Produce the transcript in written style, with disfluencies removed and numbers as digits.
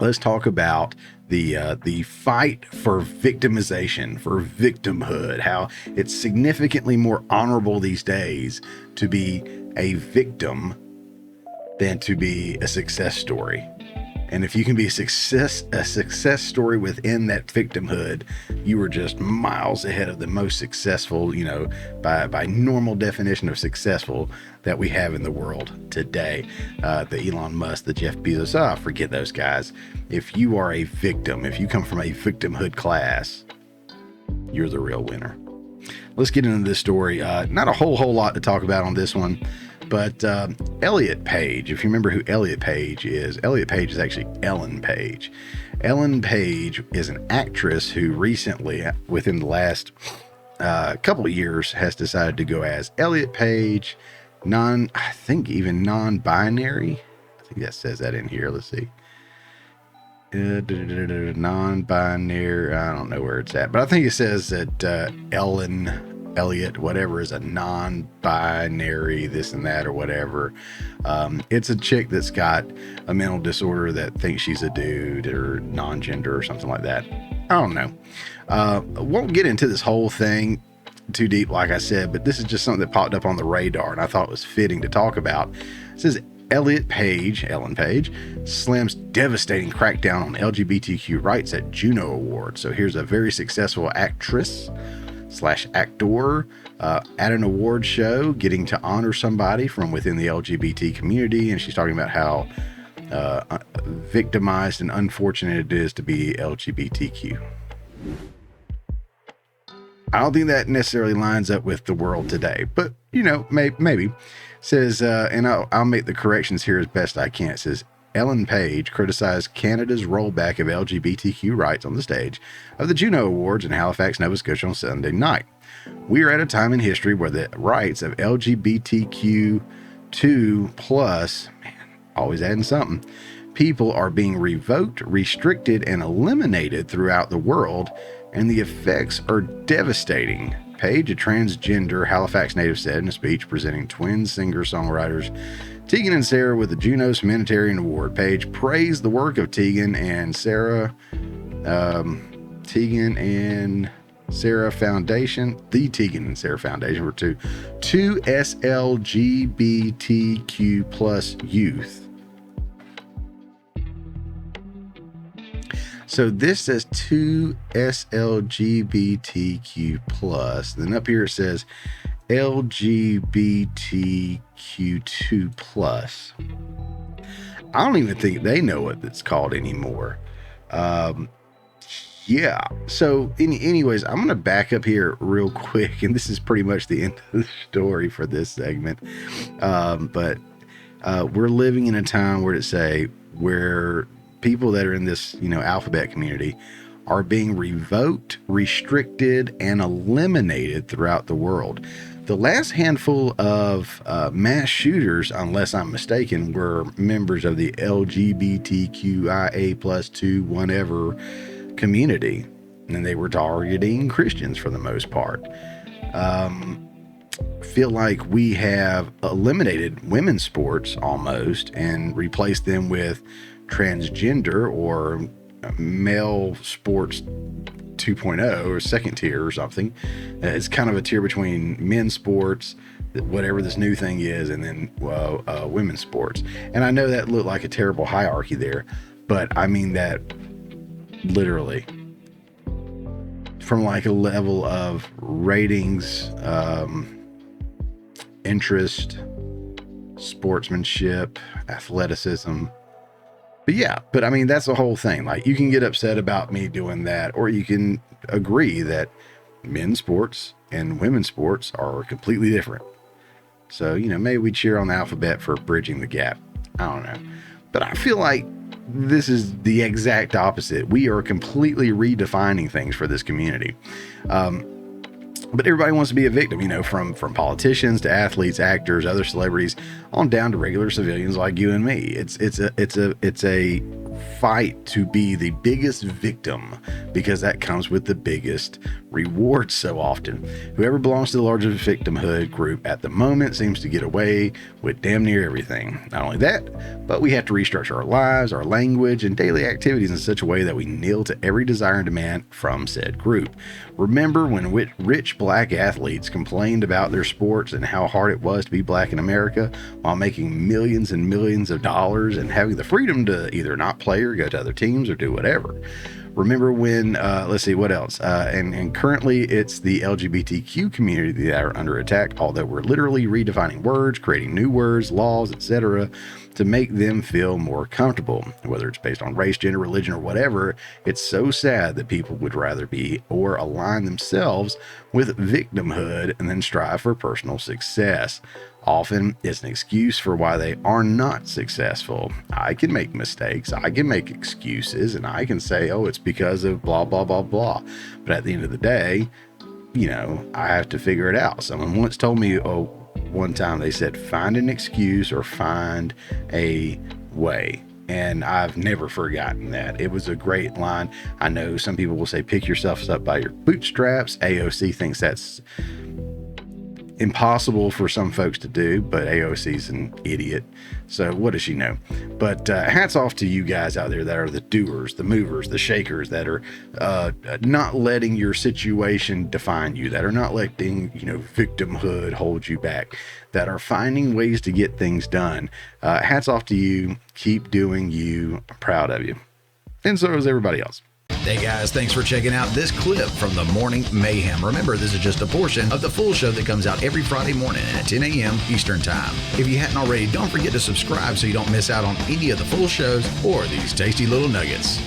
let's talk about the fight for victimization, for victimhood, how it's significantly more honorable these days to be a victim than to be a success story. And if you can be a success story within that victimhood, you are just miles ahead of the most successful, you know, by normal definition of successful that we have in the world today. The Elon Musk, the Jeff Bezos, forget those guys. If you are a victim, if you come from a victimhood class, you're the real winner. Let's get into this story. Not a whole lot to talk about on this one. But Elliot Page, if you remember who Elliot Page is actually Ellen Page. Ellen Page is an actress who recently, within the last couple of years, has decided to go as Elliot Page, I think even non-binary. I think that says that in here. Let's see. Non-binary. I don't know where it's at, but I think it says that Elliot, whatever, is a non-binary this and that or whatever. It's a chick that's got a mental disorder that thinks she's a dude or non-gender or something like that. I don't know. Won't get into this whole thing too deep, like I said, but this is just something that popped up on the radar and I thought was fitting to talk about. It says Ellen Page, slams devastating crackdown on LGBTQ rights at Juno Awards. So here's a very successful actress / actor at an award show getting to honor somebody from within the LGBT community, and she's talking about how victimized and unfortunate it is to be LGBTQ. I don't think that necessarily lines up with the world today, but you know, maybe. It says, and I'll make the corrections here as best I can. It says, Ellen Page criticized Canada's rollback of LGBTQ rights on the stage of the Juno Awards in Halifax, Nova Scotia on Sunday night. We are at a time in history where the rights of LGBTQ2+, always adding something, people are being revoked, restricted, and eliminated throughout the world, and the effects are devastating. Page, a transgender Halifax native, said in a speech presenting twin singer-songwriters Tegan and Sarah with the Juno's Humanitarian Award. Page praised the work of Tegan and Sarah Foundation, the Tegan and Sarah Foundation for two SLGBTQ plus youth. So this says 2 SLGBTQ plus. Then up here it says LGBTQ2 plus. I don't even think they know what it's called anymore. Yeah. So anyways, I'm going to back up here real quick. And this is pretty much the end of the story for this segment. But we're living in a time where people that are in this, alphabet community are being revoked, restricted, and eliminated throughout the world. The last handful of mass shooters, unless I'm mistaken, were members of the LGBTQIA plus 2 whatever community, and they were targeting Christians for the most part. Feel like we have eliminated women's sports almost and replaced them with transgender or male sports 2.0 or second tier or something. It's kind of a tier between men's sports, whatever this new thing is, and then women's sports. And I know that looked like a terrible hierarchy there, but I mean that literally from like a level of ratings, interest, sportsmanship, athleticism. But I mean, that's the whole thing. Like, you can get upset about me doing that, or you can agree that men's sports and women's sports are completely different. So, maybe we cheer on the alphabet for bridging the gap. I don't know. But I feel like this is the exact opposite. We are completely redefining things for this community. But everybody wants to be a victim, from politicians to athletes, actors, other celebrities, on down to regular civilians like you and me. It's a fight to be the biggest victim because that comes with the biggest reward so often. Whoever belongs to the largest victimhood group at the moment seems to get away with damn near everything. Not only that, but we have to restructure our lives, our language, and daily activities in such a way that we kneel to every desire and demand from said group. Remember when rich black athletes complained about their sports and how hard it was to be black in America while making millions and millions of dollars and having the freedom to either not play or go to other teams or do whatever? Remember when, let's see, what else? And currently it's the LGBTQ community that are under attack, although we're literally redefining words, creating new words, laws, etc., to make them feel more comfortable, whether it's based on race, gender, religion, or whatever. It's so sad that people would rather be or align themselves with victimhood and then strive for personal success. Often it's an excuse for why they are not successful. I can make mistakes, I can make excuses, and I can say, oh, it's because of blah, blah, blah, blah. But at the end of the day, I have to figure it out. Someone once told me, one time they said, find an excuse or find a way. And I've never forgotten that. It was a great line. I know some people will say, pick yourself up by your bootstraps. AOC thinks that's impossible for some folks to do, but AOC's an idiot. So what does she know? But hats off to you guys out there that are the doers, the movers, the shakers, that are not letting your situation define you, that are not letting, victimhood hold you back, that are finding ways to get things done. Hats off to you. Keep doing you. I'm proud of you. And so is everybody else. Hey guys, thanks for checking out this clip from the Morning Mayhem. Remember, this is just a portion of the full show that comes out every Friday morning at 10 a.m. Eastern Time. If you hadn't already, don't forget to subscribe so you don't miss out on any of the full shows or these tasty little nuggets.